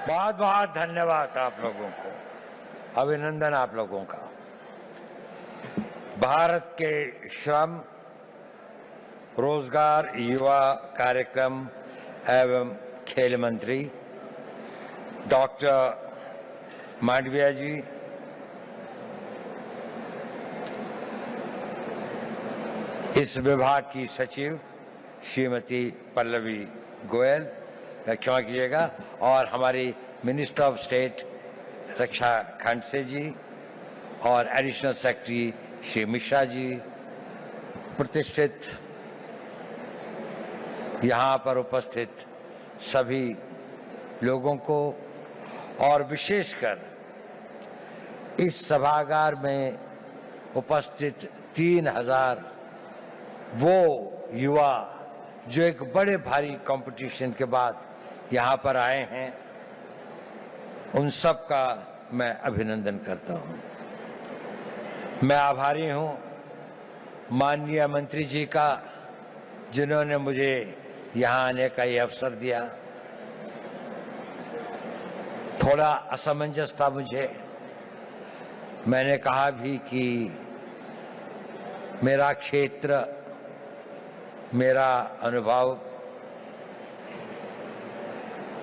बहुत बहुत धन्यवाद आप लोगों को, अभिनंदन आप लोगों का। भारत के श्रम, रोजगार, युवा कार्यक्रम एवं खेल मंत्री डॉक्टर मांडविया जी, इस विभाग की सचिव श्रीमती पल्लवी गोयल, क्षमा कीजिएगा, और हमारी मिनिस्टर ऑफ स्टेट रक्षा खड़से जी और एडिशनल सेक्रेटरी श्री मिश्रा जी, प्रतिष्ठित यहाँ पर उपस्थित सभी लोगों को, और विशेषकर इस सभागार में उपस्थित 3000 वो युवा जो एक बड़े भारी कंपटीशन के बाद यहाँ पर आए हैं, उन सब का मैं अभिनंदन करता हूँ। मैं आभारी हूँ माननीय मंत्री जी का, जिन्होंने मुझे यहाँ आने का ये अवसर दिया। थोड़ा असमंजस था मुझे, मैंने कहा भी कि मेरा क्षेत्र, मेरा अनुभव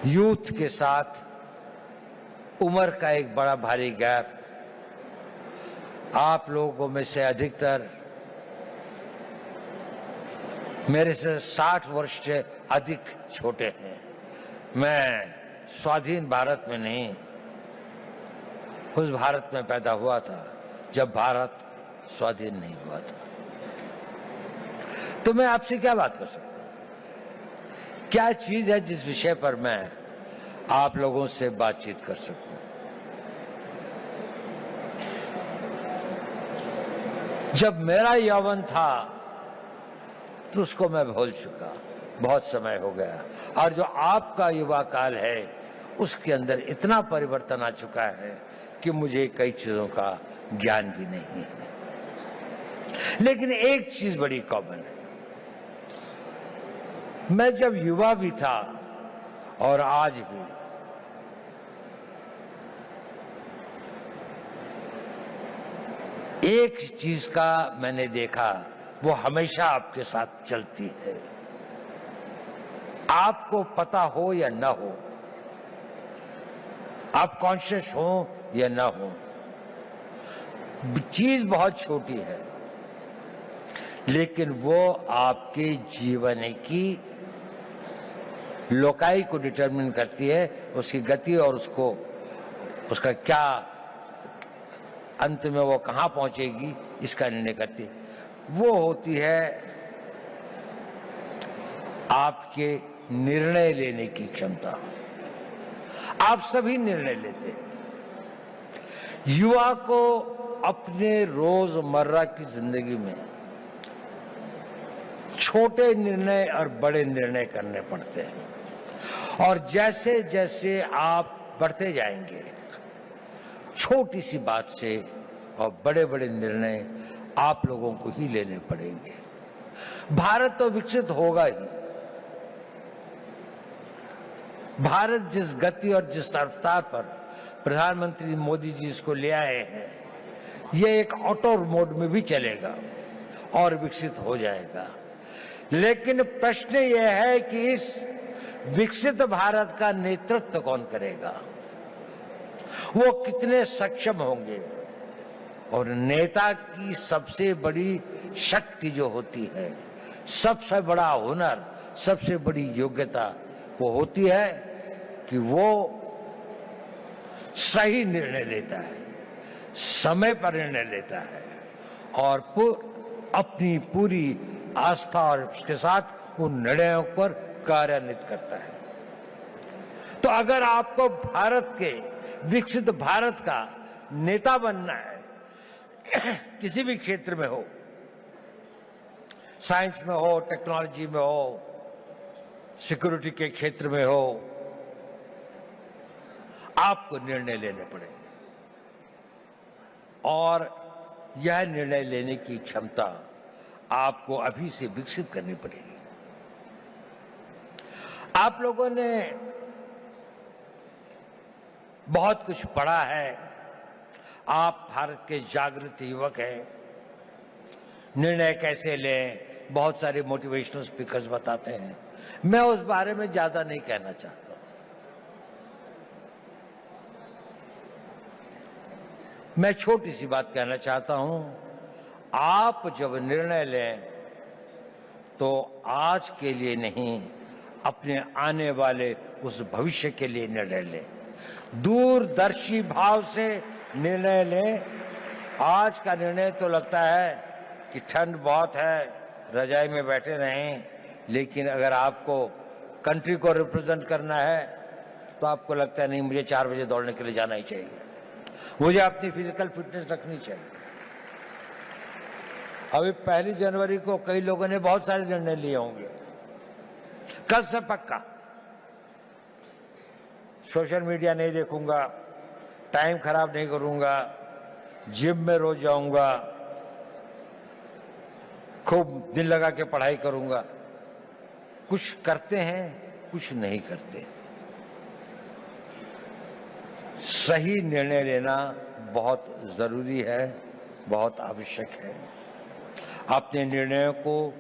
यूथ के साथ उम्र का एक बड़ा भारी गैप, आप लोगों में से अधिकतर मेरे से 60 वर्ष से अधिक छोटे हैं। मैं स्वाधीन भारत में नहीं, उस भारत में पैदा हुआ था जब भारत स्वाधीन नहीं हुआ था। तो मैं आपसे क्या बात कर सकता हूं? क्या चीज है जिस विषय पर मैं आप लोगों से बातचीत कर सकूं? जब मेरा यौवन था तो उसको मैं भूल चुका, बहुत समय हो गया, और जो आपका युवा काल है उसके अंदर इतना परिवर्तन आ चुका है कि मुझे कई चीजों का ज्ञान भी नहीं है। लेकिन एक चीज बड़ी कॉमन है, मैं जब युवा भी था और आज भी, एक चीज का मैंने देखा, वो हमेशा आपके साथ चलती है, आपको पता हो या ना हो, आप कॉन्शियस हो या ना हो, चीज बहुत छोटी है लेकिन वो आपके जीवन की लोकाई को डिटरमिन करती है, उसकी गति और उसका क्या अंत में वो कहां पहुंचेगी इसका निर्णय करती है। वो होती है आपके निर्णय लेने की क्षमता। आप सभी निर्णय लेते हैं। युवा को अपने रोजमर्रा की जिंदगी में छोटे निर्णय और बड़े निर्णय करने पड़ते हैं, और जैसे जैसे आप बढ़ते जाएंगे, छोटी सी बात से और बड़े बड़े निर्णय आप लोगों को ही लेने पड़ेंगे। भारत तो विकसित होगा ही। भारत जिस गति और जिस रफ्तार पर प्रधानमंत्री मोदी जी इसको ले आए हैं, ये एक ऑटो मोड में भी चलेगा और विकसित हो जाएगा। लेकिन प्रश्न यह है कि इस विकसित भारत का नेतृत्व कौन करेगा, वो कितने सक्षम होंगे। और नेता की सबसे बड़ी शक्ति जो होती है, सबसे बड़ा हुनर, सबसे बड़ी योग्यता वो होती है कि वो सही निर्णय लेता है, समय पर निर्णय लेता है, और अपनी पूरी आस्था और उसके साथ उन निर्णयों पर कार्यान्वित करता है। तो अगर आपको भारत के विकसित भारत का नेता बनना है, किसी भी क्षेत्र में हो, साइंस में हो, टेक्नोलॉजी में हो, सिक्योरिटी के क्षेत्र में हो, आपको निर्णय लेने पड़ेंगे, और यह निर्णय लेने की क्षमता आपको अभी से विकसित करनी पड़ेगी। आप लोगों ने बहुत कुछ पढ़ा है, आप भारत के जागृत युवक हैं। निर्णय कैसे लें, बहुत सारे मोटिवेशनल स्पीकर्स बताते हैं। मैं उस बारे में ज्यादा नहीं कहना चाहता। मैं छोटी सी बात कहना चाहता हूं, आप जब निर्णय लें तो आज के लिए नहीं, अपने आने वाले उस भविष्य के लिए निर्णय लें। दूरदर्शी भाव से निर्णय लें। आज का निर्णय तो लगता है कि ठंड बहुत है, रजाई में बैठे रहें, लेकिन अगर आपको कंट्री को रिप्रेजेंट करना है तो आपको लगता है नहीं, मुझे 4 बजे दौड़ने के लिए जाना ही चाहिए, मुझे अपनी फिजिकल फिटनेस रखनी चाहिए। अभी 1 जनवरी को कई लोगों ने बहुत सारे निर्णय लिए होंगे। कल से पक्का सोशल मीडिया नहीं देखूंगा, टाइम खराब नहीं करूंगा, जिम में रोज जाऊंगा, खूब दिल लगा के पढ़ाई करूंगा। कुछ करते हैं, कुछ नहीं करते। सही निर्णय लेना बहुत जरूरी है, बहुत आवश्यक है। अपने निर्णयों को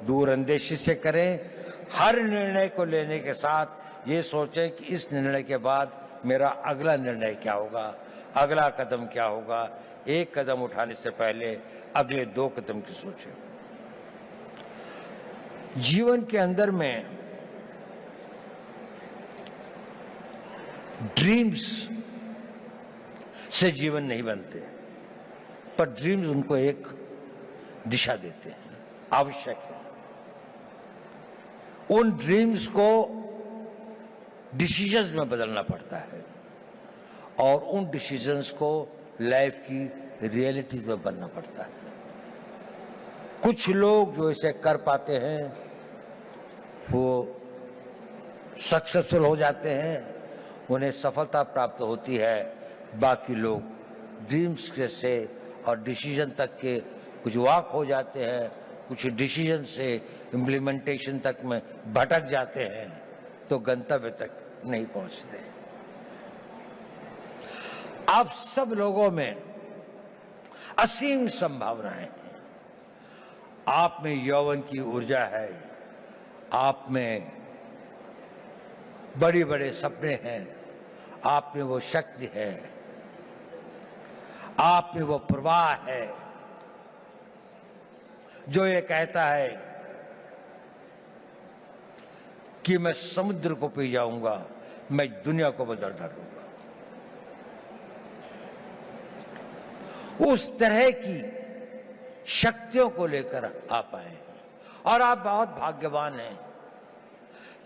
दूरअंदेशी से करें। हर निर्णय को लेने के साथ ये सोचें कि इस निर्णय के बाद मेरा अगला निर्णय क्या होगा, अगला कदम क्या होगा। एक कदम उठाने से पहले अगले 2 कदम की सोचें। जीवन के अंदर में ड्रीम्स से जीवन नहीं बनते, पर ड्रीम्स उनको एक दिशा देते हैं, आवश्यक है। उन ड्रीम्स को डिसीजंस में बदलना पड़ता है और उन डिसीजंस को लाइफ की रियलिटीज में बनना पड़ता है। कुछ लोग जो इसे कर पाते हैं वो सक्सेसफुल हो जाते हैं, उन्हें सफलता प्राप्त होती है। बाकी लोग ड्रीम्स के से और डिसीजन तक के कुछ वाक हो जाते हैं, कुछ डिसीजन से इम्प्लीमेंटेशन तक में भटक जाते हैं, तो गंतव्य तक नहीं पहुंचते। आप सब लोगों में असीम संभावनाएं हैं। आप में यौवन की ऊर्जा है, आप में बड़े बड़े सपने हैं, आप में वो शक्ति है, आप में वो प्रवाह है जो ये कहता है कि मैं समुद्र को पी जाऊंगा, मैं दुनिया को बदल डालूंगा। उस तरह की शक्तियों को लेकर आप आए हैं और आप बहुत भाग्यवान हैं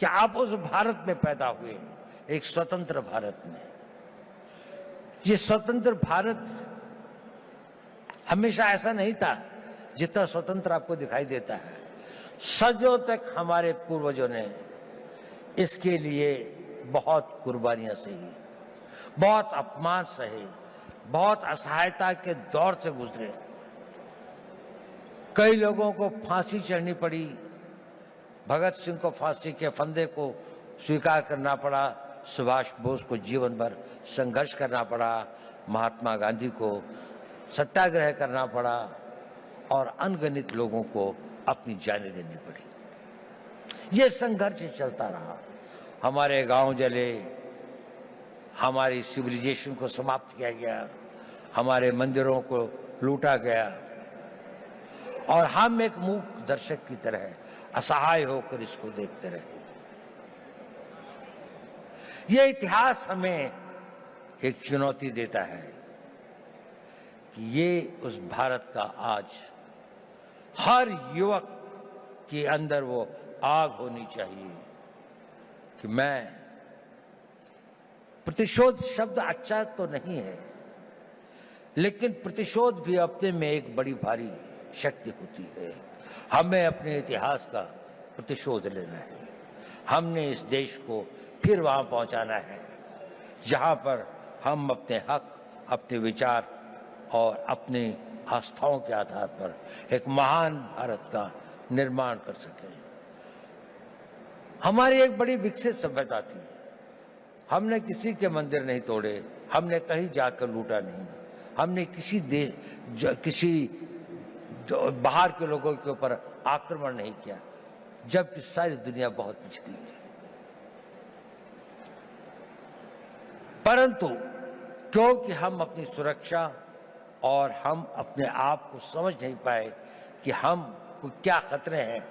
कि आप उस भारत में पैदा हुए, एक स्वतंत्र भारत में। ये स्वतंत्र भारत हमेशा ऐसा नहीं था जितना स्वतंत्र आपको दिखाई देता है। सदियों तक हमारे पूर्वजों ने इसके लिए बहुत कुर्बानियां सही, बहुत अपमान सहे, बहुत असहायता के दौर से गुजरे। कई लोगों को फांसी चढ़नी पड़ी, भगत सिंह को फांसी के फंदे को स्वीकार करना पड़ा, सुभाष बोस को जीवन भर संघर्ष करना पड़ा, महात्मा गांधी को सत्याग्रह करना पड़ा और अनगिनत लोगों को अपनी जानें देनी पड़ी। ये संघर्ष चलता रहा। हमारे गांव जले, हमारी सिविलाइजेशन को समाप्त किया गया, हमारे मंदिरों को लूटा गया और हम एक मूक दर्शक की तरह असहाय होकर इसको देखते रहे। यह इतिहास हमें एक चुनौती देता है कि ये उस भारत का आज हर युवक के अंदर वो आग होनी चाहिए कि मैं, प्रतिशोध शब्द अच्छा तो नहीं है, लेकिन प्रतिशोध भी अपने में एक बड़ी भारी शक्ति होती है। हमें अपने इतिहास का प्रतिशोध लेना है। हमने इस देश को फिर वहां पहुंचाना है जहां पर हम अपने हक, अपने विचार और अपनी आस्थाओं के आधार पर एक महान भारत का निर्माण कर सकें। हमारी एक बड़ी विकसित सभ्यता थी, हमने किसी के मंदिर नहीं तोड़े, हमने कहीं जाकर लूटा नहीं, हमने किसी बाहर के लोगों के ऊपर आक्रमण नहीं किया, जबकि सारी दुनिया बहुत पिछड़ी थी। परंतु क्योंकि हम अपनी सुरक्षा और हम अपने आप को समझ नहीं पाए कि हम को क्या खतरे हैं,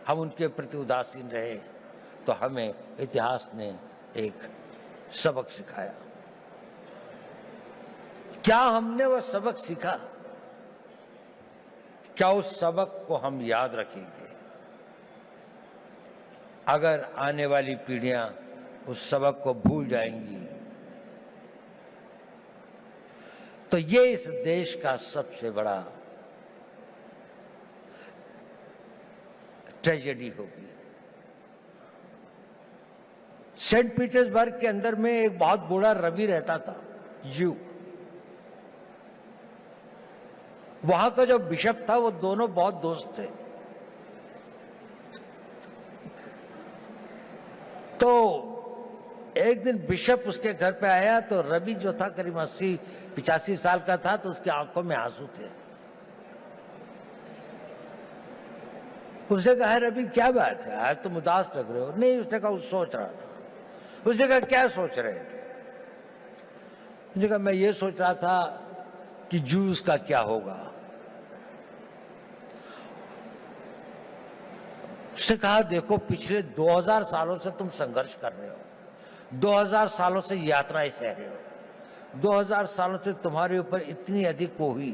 हम उनके प्रति उदासीन रहे, तो हमें इतिहास ने एक सबक सिखाया। क्या हमने वह सबक सीखा? क्या उस सबक को हम याद रखेंगे? अगर आने वाली पीढ़ियां उस सबक को भूल जाएंगी तो ये इस देश का सबसे बड़ा ट्रेजेडी होगी। सेंट पीटर्सबर्ग के अंदर में एक बहुत बूढ़ा रवि रहता था, यू। वहां का जो बिशप था वो दोनों बहुत दोस्त थे। तो एक दिन बिशप उसके घर पे आया तो रवि जो था करीब 80-85 साल का था, तो उसकी आंखों में आंसू थे। उसने कहा, रवि क्या बात है, आज तुम उदास लग रहे हो? नहीं, उसने कहा, सोच रहा था। उसने कहा, क्या सोच रहे थे? उसने कहा, मैं ये सोच रहा था कि जूस का क्या होगा। उसने कहा, देखो पिछले 2000 सालों से तुम संघर्ष कर रहे हो, 2000 सालों से यात्राएं सह रहे हो, 2000 सालों से तुम्हारे ऊपर इतनी अधिक वो हुई,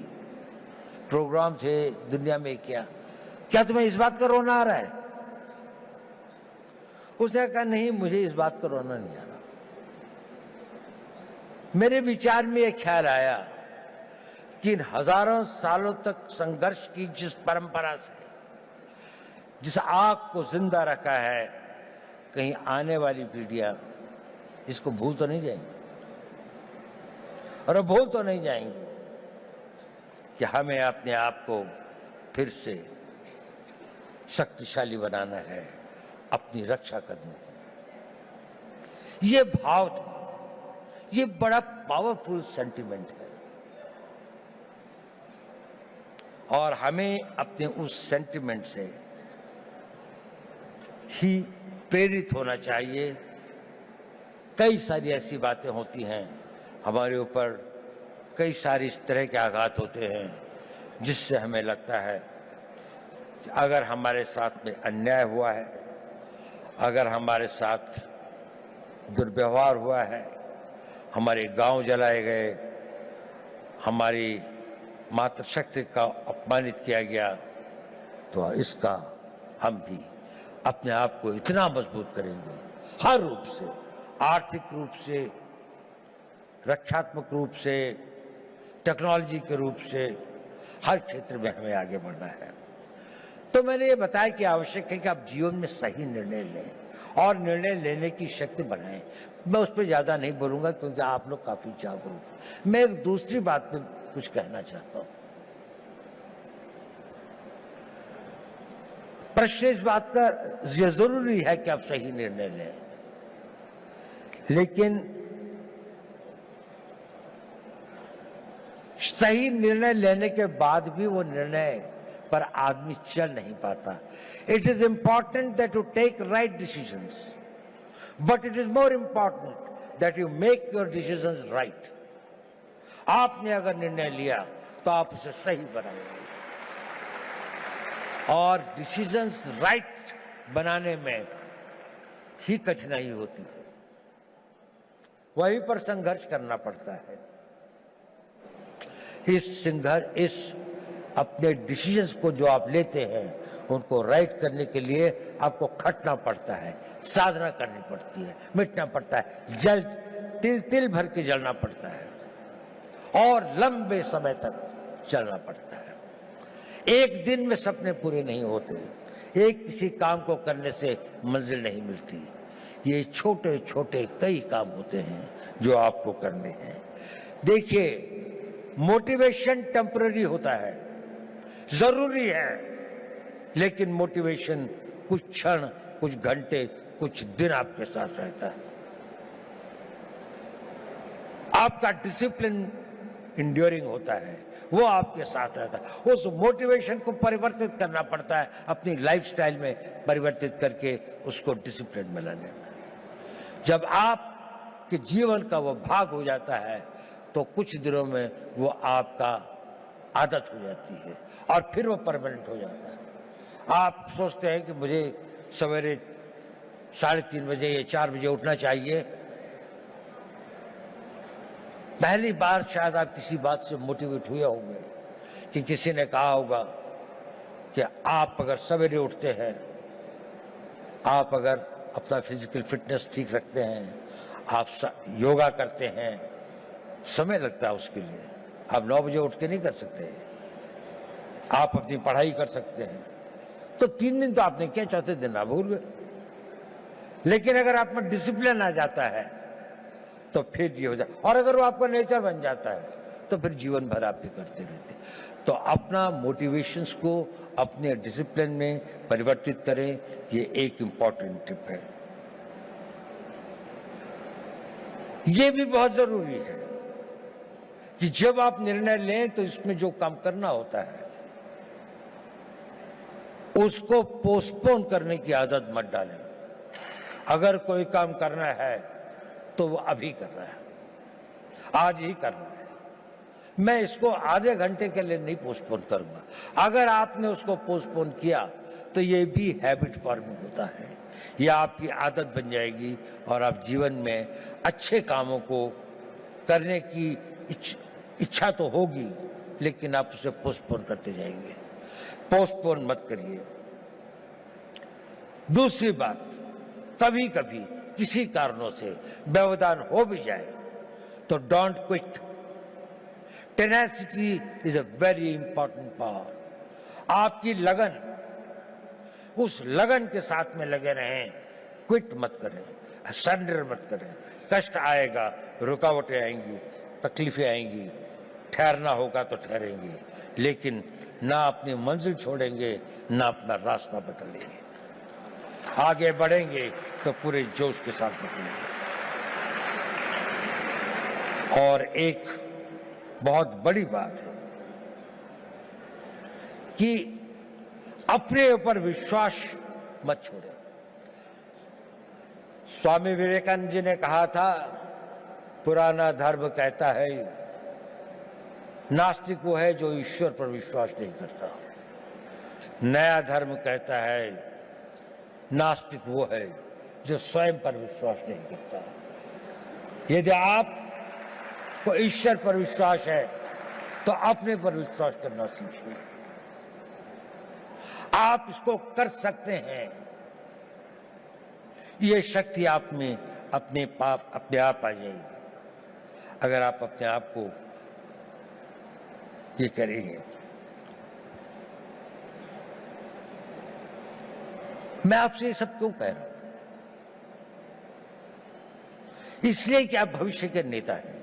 प्रोग्राम थे दुनिया में, क्या तुम्हें इस बात का रोना आ रहा है? उसने कहा, नहीं, मुझे इस बात का रोना नहीं आ रहा। मेरे विचार में यह ख्याल आया कि इन हजारों सालों तक संघर्ष की जिस परंपरा से, जिस आग को जिंदा रखा है, कहीं आने वाली पीढ़ियां इसको भूल तो नहीं जाएंगी, और भूल तो नहीं जाएंगी कि हमें अपने आप को फिर से शक्तिशाली बनाना है, अपनी रक्षा करनी है। ये भाव था, ये बड़ा पावरफुल सेंटिमेंट है, और हमें अपने उस सेंटिमेंट से ही प्रेरित होना चाहिए। कई सारी ऐसी बातें होती हैं हमारे ऊपर, कई सारी इस तरह के आघात होते हैं जिससे हमें लगता है कि अगर हमारे साथ में अन्याय हुआ है, अगर हमारे साथ दुर्व्यवहार हुआ है, हमारे गांव जलाए गए, हमारी मातृशक्ति का अपमानित किया गया, तो इसका हम भी अपने आप को इतना मजबूत करेंगे, हर रूप से, आर्थिक रूप से, रक्षात्मक रूप से, टेक्नोलॉजी के रूप से, हर क्षेत्र में हमें आगे बढ़ना है। तो मैंने ये बताया कि आवश्यक है कि आप जीवन में सही निर्णय लें और निर्णय लेने की शक्ति बनाएं। मैं उस पर ज्यादा नहीं बोलूंगा क्योंकि आप लोग काफी जागरूक हैं। मैं एक दूसरी बात पे कुछ कहना चाहता हूं। प्रश्न इस बात का ये जरूरी है कि आप सही निर्णय लें, लेकिन सही निर्णय लेने के बाद भी वो निर्णय पर आदमी चल नहीं पाता। It is important that you take right decisions, but it is more important that you make your decisions right. आपने अगर निर्णय लिया तो आप उसे सही बनाएंगे, और डिसीजंस राइट बनाने में ही कठिनाई होती है, वहीं पर संघर्ष करना पड़ता है। इस अपने डिसीजंस को जो आप लेते हैं उनको राइट करने के लिए आपको खटना पड़ता है, साधना करनी पड़ती है, मिटना पड़ता है, जल तिल तिल भर के जलना पड़ता है, और लंबे समय तक चलना पड़ता है। एक दिन में सपने पूरे नहीं होते, एक किसी काम को करने से मंजिल नहीं मिलती। ये छोटे छोटे कई काम होते हैं जो आपको करने हैं। देखिए, मोटिवेशन टेम्पररी होता है, जरूरी है, लेकिन मोटिवेशन कुछ क्षण, कुछ घंटे, कुछ दिन आपके साथ रहता है। आपका डिसिप्लिन इंड्योरिंग होता है, वो आपके साथ रहता है। उस मोटिवेशन को परिवर्तित करना पड़ता है, अपनी लाइफस्टाइल में परिवर्तित करके उसको डिसिप्लिन में लाने में। जब आपके जीवन का वो भाग हो जाता है तो कुछ दिनों में वो आपका आदत हो जाती है और फिर वो परमानेंट हो जाता है। आप सोचते हैं कि मुझे सवेरे 3:30 बजे या 4 बजे उठना चाहिए। पहली बार शायद आप किसी बात से मोटिवेट हुए होंगे कि किसी ने कहा होगा कि आप अगर सवेरे उठते हैं, आप अगर अपना फिजिकल फिटनेस ठीक रखते हैं, आप योगा करते हैं, समय लगता है उसके लिए, आप 9 बजे उठ के नहीं कर सकते। आप अपनी पढ़ाई कर सकते हैं तो 3 दिन तो आपने किया, चौथे दिन आप भूल गए। लेकिन अगर आप में डिसिप्लिन आ जाता है तो फिर ये हो जाए, और अगर वो आपका नेचर बन जाता है तो फिर जीवन भर आप भी करते रहते। तो अपना मोटिवेशंस को अपने डिसिप्लिन में परिवर्तित करें, ये एक इंपॉर्टेंट टिप है। ये भी बहुत जरूरी है कि जब आप निर्णय लें तो इसमें जो काम करना होता है उसको पोस्टपोन करने की आदत मत डालें। अगर कोई काम करना है तो वो अभी करना है, आज ही करना है। मैं इसको आधे घंटे के लिए नहीं पोस्टपोन करूंगा। अगर आपने उसको पोस्टपोन किया तो ये भी हैबिट फॉर्मिंग होता है, ये आपकी आदत बन जाएगी और आप जीवन में अच्छे कामों को करने की इच्छा तो होगी, लेकिन आप उसे पोस्टपोन करते जाएंगे। पोस्टपोन मत करिए। दूसरी बात, कभी कभी किसी कारणों से व्यवधान हो भी जाए तो don't quit. Tenacity is a very important power. आपकी लगन, उस लगन के साथ में लगे रहें, क्विट मत करें, सरेंडर मत करें। कष्ट आएगा, रुकावटें आएंगी, तकलीफें आएंगी, ठहरना होगा तो ठहरेंगे, लेकिन ना अपनी मंजिल छोड़ेंगे, ना अपना रास्ता बदलेंगे। आगे बढ़ेंगे तो पूरे जोश के साथ बढ़ेंगे। और एक बहुत बड़ी बात है कि अपने ऊपर विश्वास मत छोड़ें। स्वामी विवेकानंद जी ने कहा था, पुराना धर्म कहता है नास्तिक वो है जो ईश्वर पर विश्वास नहीं करता। नया धर्म कहता है नास्तिक वो है जो स्वयं पर विश्वास नहीं करता। यदि आपको ईश्वर पर विश्वास है तो अपने पर विश्वास करना सीखिए। आप इसको कर सकते हैं। ये शक्ति आप में अपने आप आ जाएगी अगर आप अपने आप को ये करेंगे। मैं आपसे ये सब क्यों कह रहा हूं? इसलिए कि आप भविष्य के नेता हैं।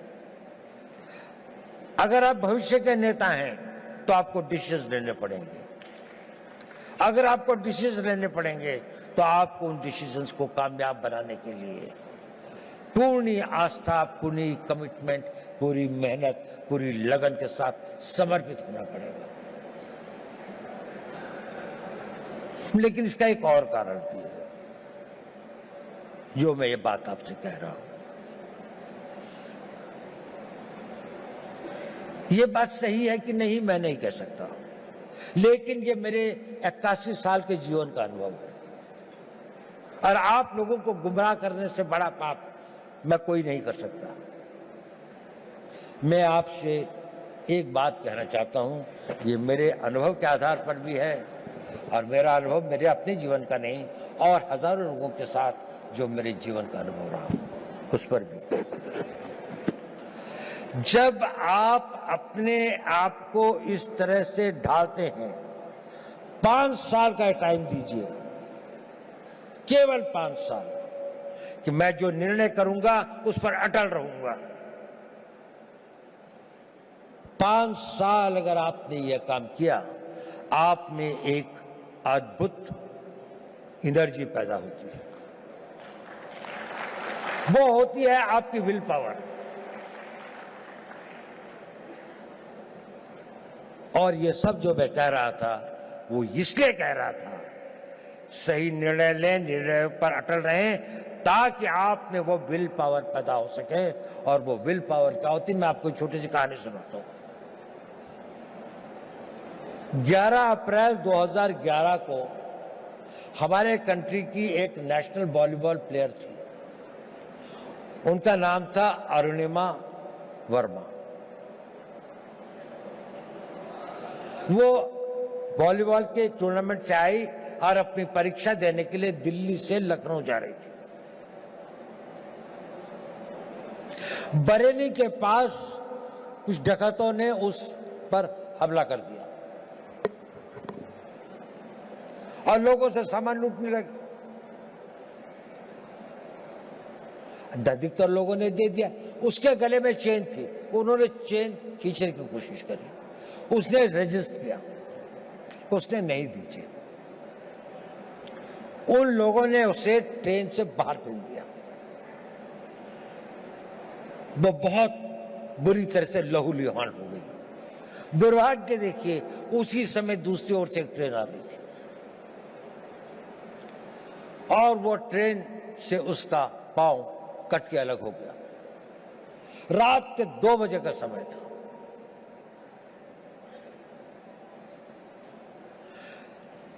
अगर आप भविष्य के नेता हैं तो आपको डिसीजन लेने पड़ेंगे। अगर आपको डिसीजन लेने पड़ेंगे तो आपको उन डिसीजंस को कामयाब बनाने के लिए पूरी आस्था, पूरी कमिटमेंट, पूरी मेहनत, पूरी लगन के साथ समर्पित होना पड़ेगा। लेकिन इसका एक और कारण भी है जो मैं ये बात आपसे कह रहा हूं। ये बात सही है कि नहीं मैं नहीं कह सकता, लेकिन ये मेरे 81 साल के जीवन का अनुभव है। और आप लोगों को गुमराह करने से बड़ा पाप मैं कोई नहीं कर सकता। मैं आपसे एक बात कहना चाहता हूं, ये मेरे अनुभव के आधार पर भी है और मेरा अनुभव मेरे अपने जीवन का नहीं और हजारों लोगों के साथ जो मेरे जीवन का अनुभव रहा उस पर भी। जब आप अपने आप को इस तरह से ढालते हैं, 5 साल का टाइम दीजिए, केवल 5 साल, कि मैं जो निर्णय करूंगा उस पर अटल रहूंगा। 5 साल अगर आपने यह काम किया, आप में एक अद्भुत एनर्जी पैदा होती है। वो होती है आपकी विल पावर। और ये सब जो मैं कह रहा था वो इसलिए कह रहा था, सही निर्णय लें, निर्णय पर अटल रहें, ताकि आप में वो विल पावर पैदा हो सके। और वो विल पावर क्या होती है, मैं आपको छोटी सी कहानी सुनाता हूँ। 11 अप्रैल 2011 को हमारे कंट्री की एक नेशनल वॉलीबॉल प्लेयर थी, उनका नाम था अरुणिमा वर्मा। वो वॉलीबॉल के टूर्नामेंट से आई और अपनी परीक्षा देने के लिए दिल्ली से लखनऊ जा रही थी। बरेली के पास कुछ डकैतों ने उस पर हमला कर दिया और लोगों से सामान लूटने लगे। अधिकतर लोगों ने दे दिया। उसके गले में चेन थी, उन्होंने चेन खींचने की कोशिश करी, उसने रेजिस्ट किया, उसने नहीं दी चेन। उन लोगों ने उसे ट्रेन से बाहर फेंक दिया। वो बहुत बुरी तरह से लहूलुहान हो गई। दुर्भाग्य देखिए, उसी समय दूसरी ओर से एक ट्रेन आ रही थी और वो ट्रेन से उसका पांव कट के अलग हो गया। रात के 2 बजे का समय था।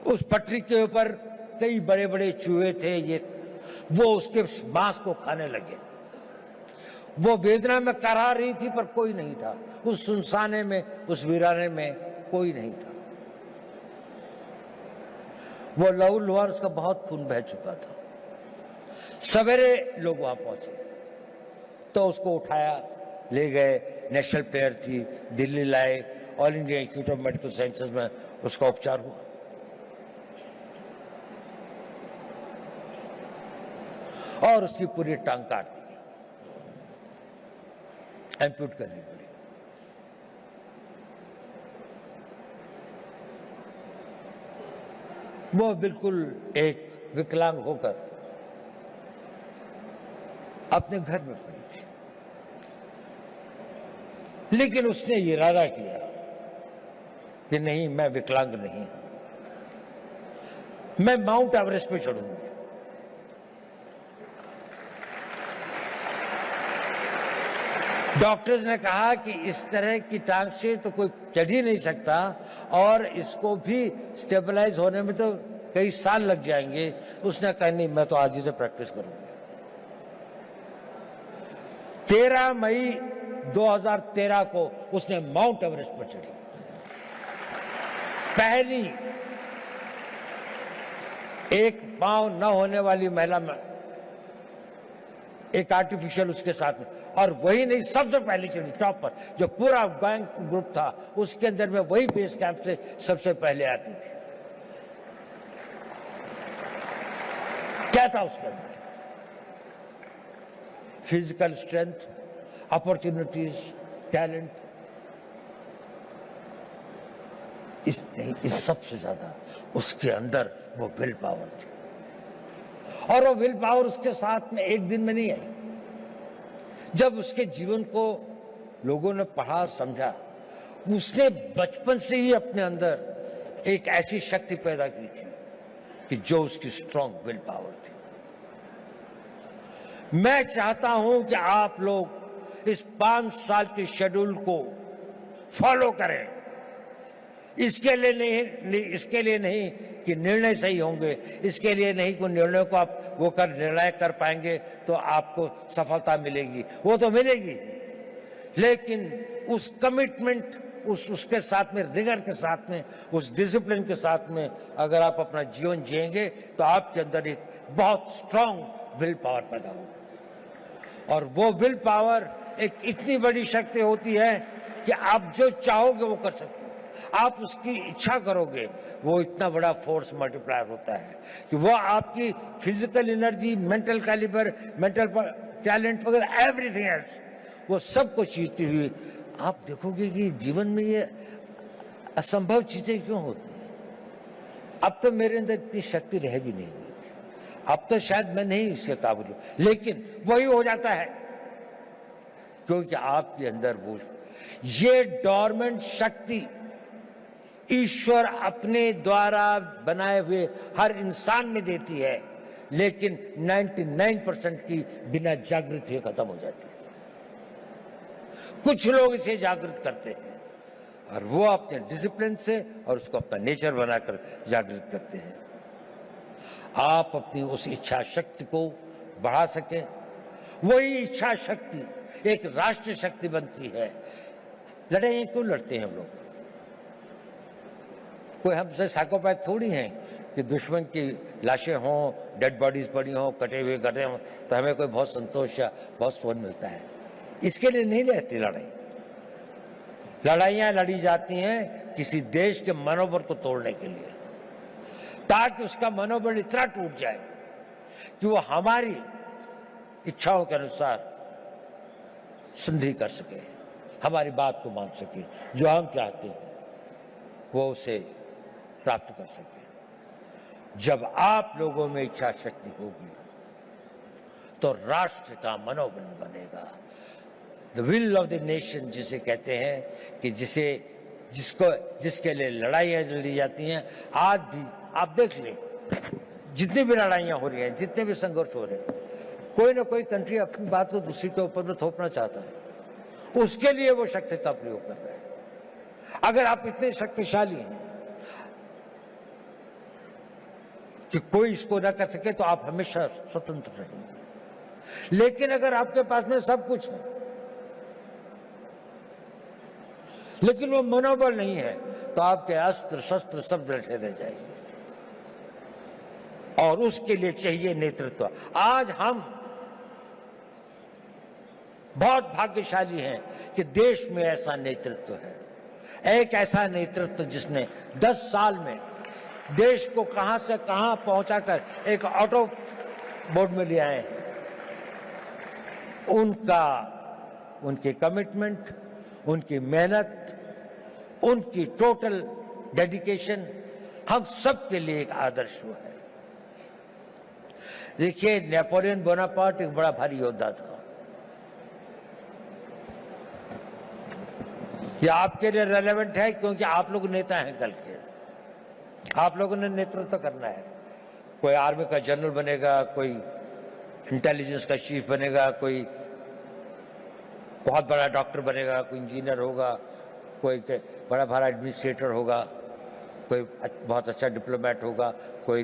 उस पटरी के ऊपर कई बड़े बड़े चूहे थे, वो उसके मांस को खाने लगे। वो वेदना में करा रही थी पर कोई नहीं था। उस सुनसाने में, उस वीराने में कोई नहीं था। वो लहूलुहान, उसका बहुत खून बह चुका था। सवेरे लोग वहां पहुंचे तो उसको उठाया, ले गए। नेशनल प्लेयर थी, दिल्ली लाए, all India institute of medical sciences में उसका उपचार हुआ। और उसकी पूरी टांग काट दी गई, एम्प्यूट करनी पड़ी। वो बिल्कुल एक विकलांग होकर अपने घर में पड़ी थी, लेकिन उसने ये इरादा किया कि नहीं, मैं विकलांग नहीं हूं, मैं माउंट एवरेस्ट पे चढ़ूंगी। डॉक्टर्स ने कहा कि इस तरह की टांग से तो कोई चढ़ ही नहीं सकता और इसको भी स्टेबलाइज होने में तो कई साल लग जाएंगे। उसने कहा नहीं, मैं तो आज ही से प्रैक्टिस करूंगी। 13 मई 2013 को उसने माउंट एवरेस्ट पर चढ़ी। पहली एक पांव न होने वाली महिला में एक आर्टिफिशियल उसके साथ में, और वही नहीं, सबसे पहले चढ़ी टॉप पर। जो पूरा गैंग ग्रुप था उसके अंदर में वही बेस कैंप से सबसे पहले आती थी। क्या था उसके अंदर? Physical strength, opportunities, talent. इस सबसे ज्यादा उसके अंदर वो विल पावर थी। और वो विल पावर उसके साथ में एक दिन में नहीं आई। जब उसके जीवन को लोगों ने पढ़ा, समझा, उसने बचपन से ही अपने अंदर एक ऐसी शक्ति पैदा की थी कि जो उसकी स्ट्रॉन्ग विल पावर थी। मैं चाहता हूं कि आप लोग इस 5 साल के शेड्यूल को फॉलो करें। इसके लिए नहीं कि निर्णय सही होंगे, इसके लिए नहीं कि निर्णय को आप निर्णय कर पाएंगे तो आपको सफलता मिलेगी, वो तो मिलेगी, लेकिन उस कमिटमेंट, उसके साथ में, रिगर के साथ में, उस डिसिप्लिन के साथ में अगर आप अपना जीवन जिएंगे तो आपके अंदर एक बहुत स्ट्रांग विल पावर पैदा होगा। और वो विल पावर एक इतनी बड़ी शक्ति होती है कि आप जो चाहोगे वो कर सकते हो। आप उसकी इच्छा करोगे, वो इतना बड़ा फोर्स मल्टीप्लायर होता है कि वो आपकी physical energy, mental calibre, mental talent वगैरह, एवरीथिंग एल्स, वो सब कुछ जीतती हुई आप देखोगे कि जीवन में ये असंभव चीजें क्यों होती हैं। अब तो मेरे अंदर इतनी शक्ति रह भी नहीं गई थी, अब तो शायद मैं नहीं इसके काबिल हूं, लेकिन वही हो जाता है क्योंकि आपके अंदर वो ये डोरमेंट शक्ति ईश्वर अपने द्वारा बनाए हुए हर इंसान में देती है, लेकिन 99% की बिना जागृत हुए खत्म हो जाती है। कुछ लोग इसे जागृत करते हैं और वो अपने डिसिप्लिन से और उसको अपना नेचर बनाकर जागृत करते हैं। आप अपनी उस इच्छा शक्ति को बढ़ा सके, वही इच्छा शक्ति एक राष्ट्रीय शक्ति बनती है। लड़ाइयां क्यों लड़ते हैं हम लोग? कोई हमसे साइकोपैथ थोड़ी हैं कि दुश्मन की लाशें हों, डेड बॉडीज पड़ी हों, कटे हुए गड्ढे हों तो हमें कोई बहुत संतोष या बहुत सुकून मिलता है। इसके लिए नहीं रहती लड़ाई। लड़ाइयां लड़ी जाती हैं किसी देश के मनोबल को तोड़ने के लिए, ताकि उसका मनोबल इतना टूट जाए कि वो हमारी इच्छाओं के अनुसार संधि कर सके, हमारी बात को मान सके, जो हम चाहते हैं वो उसे प्राप्त कर सके। जब आप लोगों में इच्छा शक्ति होगी तो राष्ट्र का मनोबल बनेगा। The will of the nation जिसे कहते हैं कि जिसके लिए लड़ाइयां लड़ी जाती हैं। आज भी आप देख लें, जितनी भी लड़ाइयां हो रही हैं, जितने भी संघर्ष हो रहे हैं, कोई ना कोई कंट्री अपनी बात को दूसरी के ऊपर में थोपना चाहता है, उसके लिए वो शक्ति का प्रयोग कर रहे हैं। अगर आप इतने शक्तिशाली हैं कि कोई इसको ना कर सके तो आप हमेशा स्वतंत्र रहेंगे। लेकिन अगर आपके पास में सब कुछ है लेकिन वो मनोबल नहीं है तो आपके अस्त्र शस्त्र सब रखे रह जाएंगे, और उसके लिए चाहिए नेतृत्व। आज हम बहुत भाग्यशाली हैं कि देश में ऐसा नेतृत्व है, एक ऐसा नेतृत्व जिसने 10 साल में देश को कहां से कहां पहुंचाकर एक ऑटो बोर्ड में ले आए हैं। उनकी कमिटमेंट, उनकी मेहनत, उनकी टोटल डेडिकेशन हम सब के लिए एक आदर्श है। देखिए, नेपोलियन बोनापार्ट एक बड़ा भारी योद्धा था। ये आपके लिए रेलेवेंट है क्योंकि आप लोग नेता हैं कल के, आप लोगों ने नेतृत्व करना है। कोई आर्मी का जनरल बनेगा, कोई इंटेलिजेंस का चीफ बनेगा, कोई बहुत बड़ा डॉक्टर बनेगा, कोई इंजीनियर होगा, कोई बड़ा बड़ा एडमिनिस्ट्रेटर होगा, कोई बहुत अच्छा डिप्लोमेट होगा, कोई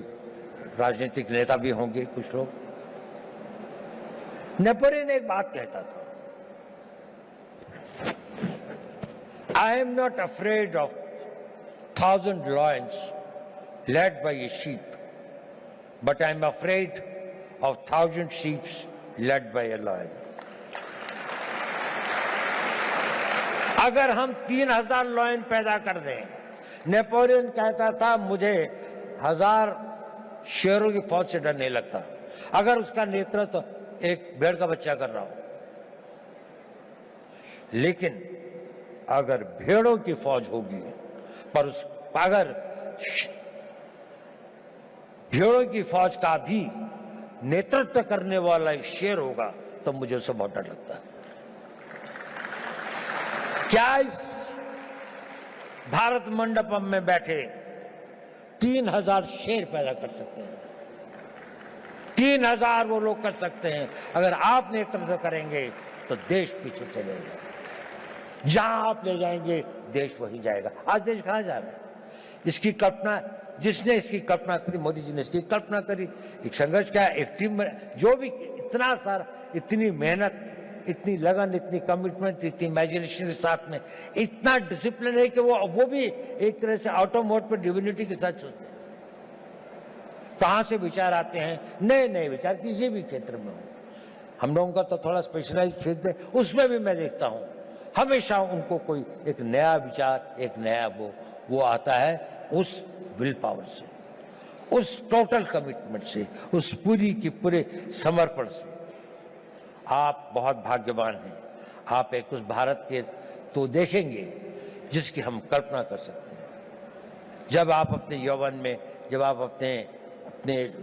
राजनीतिक नेता भी होंगे कुछ लोग। नेपोलियन एक बात कहता था, I am not afraid of 1000 lions led by a sheep, but I am afraid of 1000 sheep led by a lion. अगर हम 3000 लॉयन पैदा कर दें, नेपोलियन कहता था मुझे 1000 शेरों की फौज से डर नहीं लगता अगर उसका नेतृत्व एक भेड़ का बच्चा कर रहा हो। लेकिन अगर भेड़ों की फौज होगी पर अगर भेड़ों की फौज का भी नेतृत्व करने वाला एक शेर होगा तो मुझे उससे बहुत डर लगता है। क्या इस भारत मंडपम में बैठे 3000 शेर पैदा कर सकते हैं? 3000 वो लोग कर सकते हैं। अगर आप नेतृत्व करेंगे तो देश पीछे चलेगा, जहां आप ले जाएंगे देश वही जाएगा। आज देश कहां जा रहा है? इसकी कल्पना, जिसने इसकी कल्पना करी, मोदी जी ने इसकी कल्पना करी, एक संघर्ष क्या, एक टीम, जो भी इतना सारा, इतनी मेहनत, इतनी लगन, इतनी कमिटमेंट, इतनी इमेजिनेशन के साथ में इतना डिसिप्लिन है कि वो भी एक तरह से ऑटो मोड पर डिविनिटी के साथ चलते हैं। कहां से विचार आते हैं, नए नए विचार किसी भी क्षेत्र में हो। हम लोगों का तो थोड़ा स्पेशलाइज फील्ड है, उसमें भी मैं देखता हूं हमेशा उनको कोई एक नया विचार, एक नया वो आता है उस विल पावर से, उस टोटल कमिटमेंट से, उस पूरी की पूरे समर्पण से। आप बहुत भाग्यवान हैं। आप एक उस भारत के तो देखेंगे जिसकी हम कल्पना कर सकते हैं। जब आप अपने यौवन में, जब आप अपने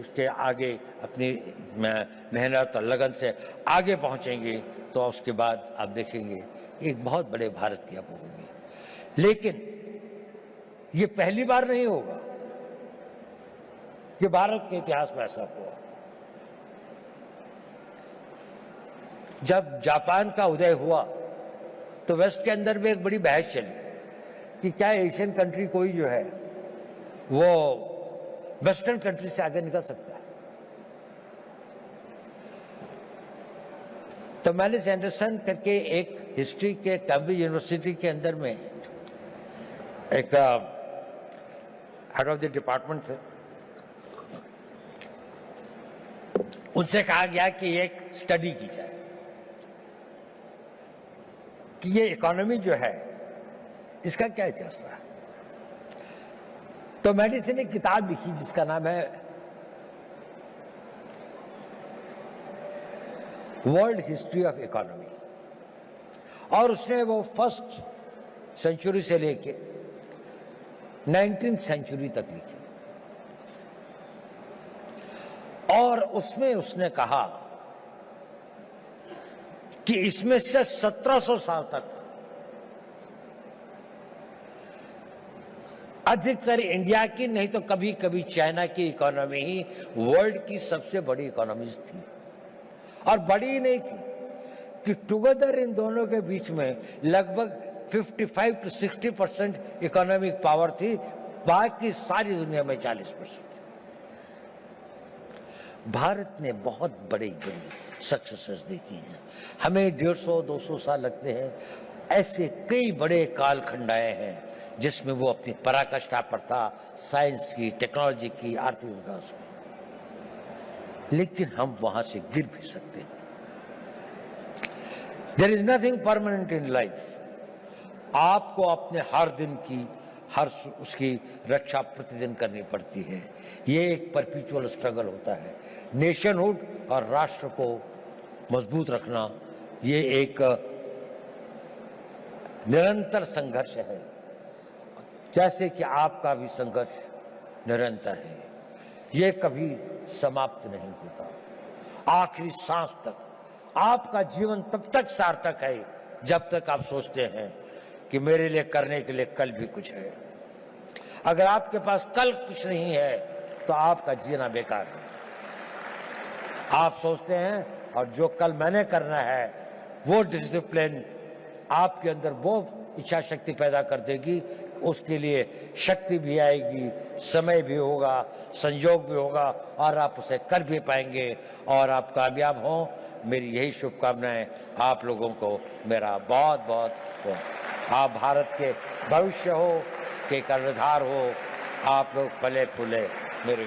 उसके आगे अपनी मेहनत और लगन से आगे पहुंचेंगे तो उसके बाद आप देखेंगे एक बहुत बड़े भारत की आप होंगे। लेकिन ये पहली बार नहीं होगा कि भारत के इतिहास में ऐसा हुआ। जब जापान का उदय हुआ तो वेस्ट के अंदर भी एक बड़ी बहस चली कि क्या एशियन कंट्री कोई जो है वो वेस्टर्न कंट्री से आगे निकल सकता है। तो मैलिस एंडरसन करके एक हिस्ट्री के कैम्ब्रिज यूनिवर्सिटी के अंदर में एक हेड ऑफ द डिपार्टमेंट थे, उनसे कहा गया कि एक स्टडी की जाए कि ये इकोनॉमी जो है इसका क्या इतिहास रहा। तो मैलिस ने किताब लिखी जिसका नाम है वर्ल्ड हिस्ट्री ऑफ इकोनॉमी, और उसने वो फर्स्ट सेंचुरी से लेके 19th सेंचुरी तक लिखी। और उसमें उसने कहा कि इसमें से 1700 साल तक अधिकतर इंडिया की नहीं तो कभी कभी चाइना की इकोनॉमी ही वर्ल्ड की सबसे बड़ी इकोनॉमीज थी। और बड़ी ही नहीं थी कि टुगेदर इन दोनों के बीच में लगभग 55 to 60% इकोनॉमिक पावर थी, बाकी सारी दुनिया में 40%। भारत ने बहुत बड़ी बड़ी सक्सेसेस देखी हैं। हमें 150-200 साल लगते हैं। ऐसे कई बड़े कालखंड आए हैं जिसमें वो अपनी पराकाष्ठा पर था, साइंस की, टेक्नोलॉजी की, आर्थिक विकास की, लेकिन हम वहां से गिर भी सकते हैं। There is nothing permanent in life. आपको अपने हर दिन की उसकी रक्षा प्रतिदिन करनी पड़ती है। ये एक परपेचुअल स्ट्रगल होता है। नेशनहुड और राष्ट्र को मजबूत रखना ये एक निरंतर संघर्ष है, जैसे कि आपका भी संघर्ष निरंतर है। ये कभी समाप्त नहीं होता। आखिरी सांस तक आपका जीवन तब तक सार्थक है जब तक आप सोचते हैं कि मेरे लिए करने के लिए कल भी कुछ है। अगर आपके पास कल कुछ नहीं है तो आपका जीना बेकार है। आप सोचते हैं और जो कल मैंने करना है वो डिसिप्लिन आपके अंदर वो इच्छा शक्ति पैदा कर देगी। उसके लिए शक्ति भी आएगी, समय भी होगा, संयोग भी होगा और आप उसे कर भी पाएंगे और आप कामयाब हों। मेरी यही शुभकामनाएं आप लोगों को मेरा बहुत बहुत हो। आप भारत के भविष्य हो, के कर्णधार हो, आप लोग फले फूले मेरे